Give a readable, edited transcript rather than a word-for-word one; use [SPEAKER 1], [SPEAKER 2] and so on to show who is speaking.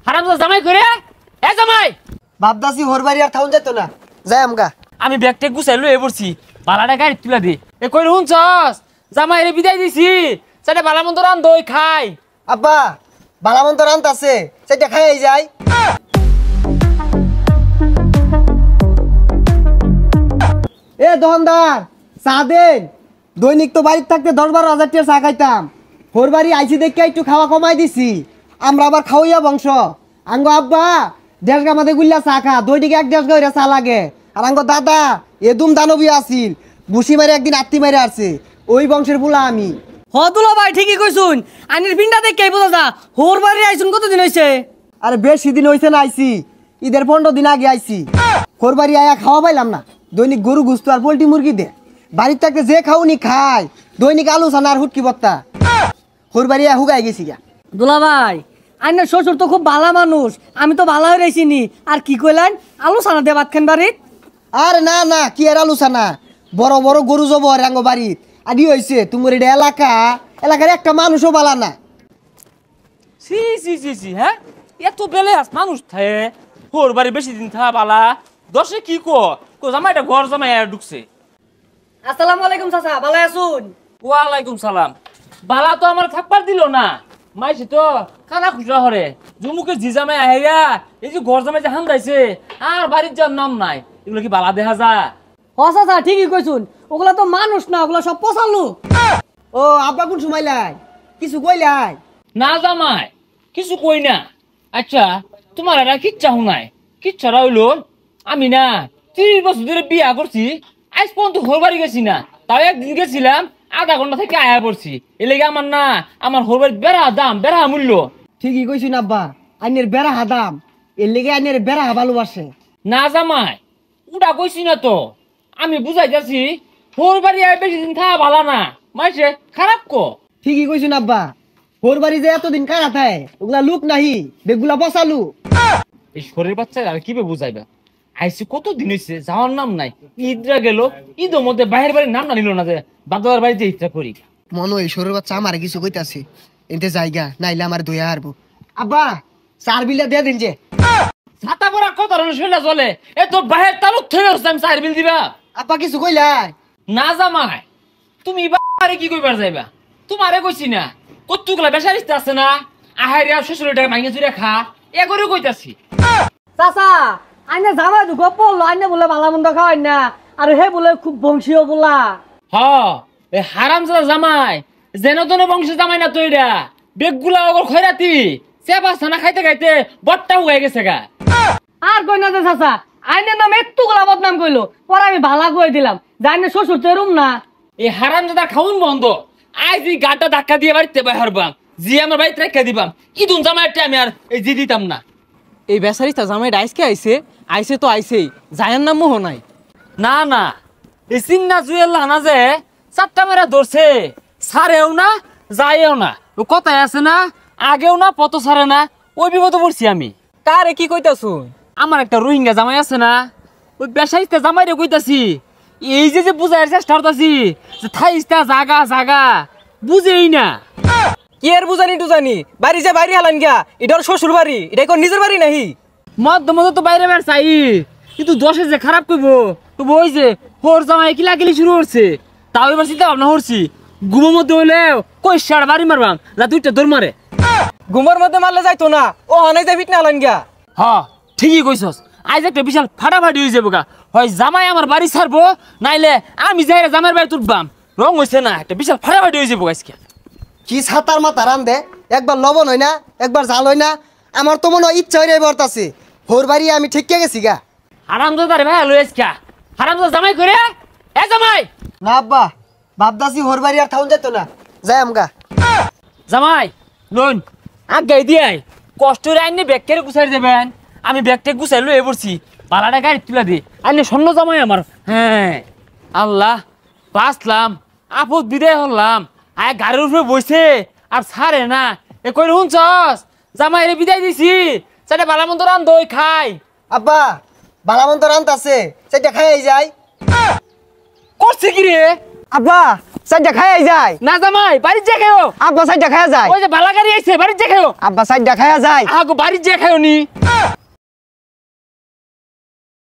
[SPEAKER 1] হারামজাদা জামাই করে এ জামাই
[SPEAKER 2] বাপদাসি হোর বাড়ি আর থাউন যেত না যাই আমগা
[SPEAKER 1] আমি ব্যাগটা গুছাই লয়ে পড়ছি বালাটা গাড়ি তুলা দে এ কই হুনছস জামাই রে বিদায় দিছি সেটা বালা মন্দ রান দই খাই
[SPEAKER 2] আব্বা বালামন্ত রান্ত আছে সেটা খাই যাই এ দোকানদার চা দেন দৈনিক তো বাড়িতে থাকতে 10-12 হাজার টাকা চা খাইতাম হোর বাড়ি আইছি দেখে একটু খাওয়া কমাই দিছি আমরা আবার খাওয়াইয়া বংশ আঙ্গো আব্বা 1.5 গা মাঝে গুল্লা চা খা দৈনিক 1.5 গা চা লাগে আর আঙ্গো দাদা এদুম দানবী আছিল বুসি মারে একদিন আত্মি মারে আসছে ওই বংশের বুলা আমি
[SPEAKER 3] হদুলা ভাই ঠিকই কইছুন আনির পিন্ডা দেখে বোঝা যা হোর বাড়ি আইছুন কতদিন হইছে
[SPEAKER 2] আরে বেশি দিন হইছে না আইছি ঈদের 15 দিন আগে আইছি হোর বাড়ি আয়া খাওয়া পাইলাম না দৈনিক গরু গুস্ত আর পোল্ট্রি মুরগি দে বাড়ির থাকতে যে খাওনি খায় দৈনিক আলু সানা আর হুটকি বত্তা হোর বাড়ি আয়া হুগাই গেছি গা
[SPEAKER 3] দুলা ভাই আইনের শ্বশুর তো খুব ভালো মানুষ আমি তো ভালো হয়ে রইছিনি আর কি কইলেন আলু সানা দিয়ে ভাত খান বাড়িত
[SPEAKER 2] আরে না না কি আর আলু সানা বড় বড় গরু জব রাঙ্গ বাড়িত আদি হইছে তোমার এটা এলাকার একটা মানুষও বালা না
[SPEAKER 1] সি সি সি সি হ্যাঁ এত বেলে আস মানুষ থাকে হোর বাড়ি বেশি দিন থা বালা দশে কি কো জামাইটা ঘর জামাই ঢুকছে
[SPEAKER 3] আসসালামু আলাইকুম চাচা ভালো আছুন
[SPEAKER 1] ওয়ালাইকুম সালাম বালা তো আমার থাকবার দিল না মাইছি তো কানা খুচরা হরে জুমুকে জি জামাই আহেরা এই যে ঘর জামাই যে হান্দাইছে আর বাড়ির যার নাম নাই এগুলো কি বালা দেখা যা
[SPEAKER 3] হ চাচা ঠিকই কইছুন ওগুলা তো মানুষ না ওগুলা সব পচালু
[SPEAKER 2] ও আব্বা কোন সময় লাই কিছু কইলাই
[SPEAKER 1] না জামাই কিছু কই না আচ্ছা তোমার আর কিচ্ছা নাই কিচ্ছা হইলো আমি না 30 বছর ধরে বিয়া করছি আজ পর্যন্ত হোর বাড়ি গেছি না তাও একদিন গেছিলাম আধা ঘন্টা থেকে আয়া পড়ছি এ লেগে আমার না আমার হোর বাড়ির বেড়া মূল্য
[SPEAKER 2] ঠিকই কইছি না আব্বা আইনের বেড়া হাদাম এর লেগে আইনের বেড়া ভালোবাসে
[SPEAKER 1] না জামাই উড়া কইছি না তো আমি বুঝাই যাচ্ছি হোর বাড়ি আয় বেশি দিন থাকা ভালো না মাইছে খারাপ কো
[SPEAKER 2] ঠিকই কইছি না আব্বা হোর বাড়ি যে এতদিন কারা থাকে ওগুলা লুক নাহি বেগুলা বসালু
[SPEAKER 1] এই শরীর বাচ্চা আর কি বুঝাইবা আইসি কত দিন হয়েছে যাওয়ার নাম নাই ঈদরা গেল ঈদের মধ্যে বাইরের বাড়ির নাম না নিল না যে বাদার বাড়িতে ইচ্ছা করি
[SPEAKER 2] মনে এই সরুর বাচ্চা আমার কিছু কইতাছে এতে জায়গা নাইলে আমার দইয়া হারবো আব্বা 4 বিলা দিয়ে দিন যে
[SPEAKER 1] ছাতা পরা কত ধরনের শুনে চলে এ তোর বাহের তালুক থেকে আমি 4 বিল দিবা
[SPEAKER 2] আব্বা কিছু কইলাই
[SPEAKER 1] না জামাই তুমি বাড়ি কি কইবার যাইবা তোমারে কইছি না কতগুলা বেসারিস্তে আছে না আহারিয়া শ্বশুরের টাকা মাইনে চুরে খা এ করে কইতাছি
[SPEAKER 3] চাচা আইনে জামাই দুঃখ পড়লো আইনে বলে ভালো মন্দ খাওয়াই না আর হে বলে খুব বংশীয় বলা
[SPEAKER 1] হ এ হারামজাদা জামাই যেন তেন বংশের জামাই না তৈরা বেগগুলা ওগর খয়রাতি চেপা ছানা খাইতে খাইতে বট্টা হয়ে গেছে গা
[SPEAKER 3] আর কই না যে চাচা আইনের নাম একটু গোলা বদনাম কইলো পরে আমি ভালা কই দিলাম জানি শ্বশুর তো এরম না
[SPEAKER 1] এই হারামজাদা খাউন বন্ধ আজ এই গাটা ধাক্কা দিয়ে বাড়িতে বাইরবাম জি আমার বাড়িতে রেখে দিবাম ইদুন জামাইটা আমি আর এই জি দিতাম না
[SPEAKER 4] এই বেচারিটা জামাই আইসকে আইছে তো আইছেই জায়ার নাম মোহ নাই
[SPEAKER 1] না না এই চিন্না জুয়েল না যে 4টা মেরা ধরছে সারেও না যায়ও না ও কথাই আছে না আগেও না পত সারে না ওই বিপদে পড়ছি আমি
[SPEAKER 4] কারে কি কইতাছুন
[SPEAKER 1] আমার একটা রোহিঙ্গা জামাই আছে না ওই বেসাইতে জামাই রে কইতাছি এই যে বুঝাইয়ের চেষ্টা করতাছি যে থাইস্তা জাগা বুঝেই না
[SPEAKER 4] কি আর বুঝানি টুজানি বাড়ি যে বাইরে হালান গিয়া এটার শ্বশুর বাড়ি এটা কোন নিজের বাড়ি নাহি
[SPEAKER 1] মধ্যে তো বাইরে বের চাই কিন্তু দশে যে খারাপ করবো তো ওই যে হোর জামাই কিলাকিলি শুরু করছে তাও এবার চিন্তা ভাবনা করছি ঘুমের মধ্যে হইলে কই সার বাড়ি মারবাম না 2টা দৌড় মারে
[SPEAKER 4] ঘুমের মধ্যে মারলে যাইতো না ও হানাই যাই ফিট না হালান গিয়া
[SPEAKER 1] হ ঠিকই কইছস আজ একটা বিশাল ফাটাফাটি হয়ে যাবো গা হয় জামাই আমার বাড়ি ছাড়বো নাইলে আমি যাই জামাইয়ের বাড়ি তুলবাম রং হয়েছে না একটা বিশাল ফাটাফাটি হয়ে যাবো আজকে
[SPEAKER 2] কি ছাতার মাথা রান দে একবার লবণ হয় না একবার জাল হয় না আমার তো মনে হয় ইচ্ছা হয়ে বর্তাছে হোর বাড়ি আমি ঠিককে গেছি গা
[SPEAKER 1] হারামজাদা রে ভাই লই আজকে হারামজাদা জামাই করে এ জামাই
[SPEAKER 2] না আব্বা বাপদাসি হোর বাড়ি আর থাউন যেত না যাই আমগা
[SPEAKER 1] জামাই লোন আগে দিয়াই কষ্টের আইনে ব্যাগকে গুছাই দেবেন আমি ব্যাগটা গুছাই লয়ে পড়ছি পালাটা গাড়ি তুলে দি আইনে স্বর্ণ জামাই আমার হ্যাঁ আল্লাহ বাঁচলাম আপদ বিদায় হলাম আয় গাড়ির উপরে বসে আর ছাড়ে না এ কই শুনছস জামাই রে বিদায় দিছি সেটা বালামন্ত রান দই খাই
[SPEAKER 2] আব্বা বালামন্ত রান্ত আছে সেটা খাই যাই
[SPEAKER 1] করছে কি রে
[SPEAKER 2] আব্বা সাইডটা খাইয়া যায়
[SPEAKER 1] না জামাই বাড়ি যে খাও
[SPEAKER 2] আব্বা সাইডটা খাইয়া যায়
[SPEAKER 1] ওই যে বালা গাড়ি আইছে বাড়ি যে খাও
[SPEAKER 2] আব্বা সাইডটা খাইয়া যায়
[SPEAKER 1] আগো বাড়ি যে খাও নি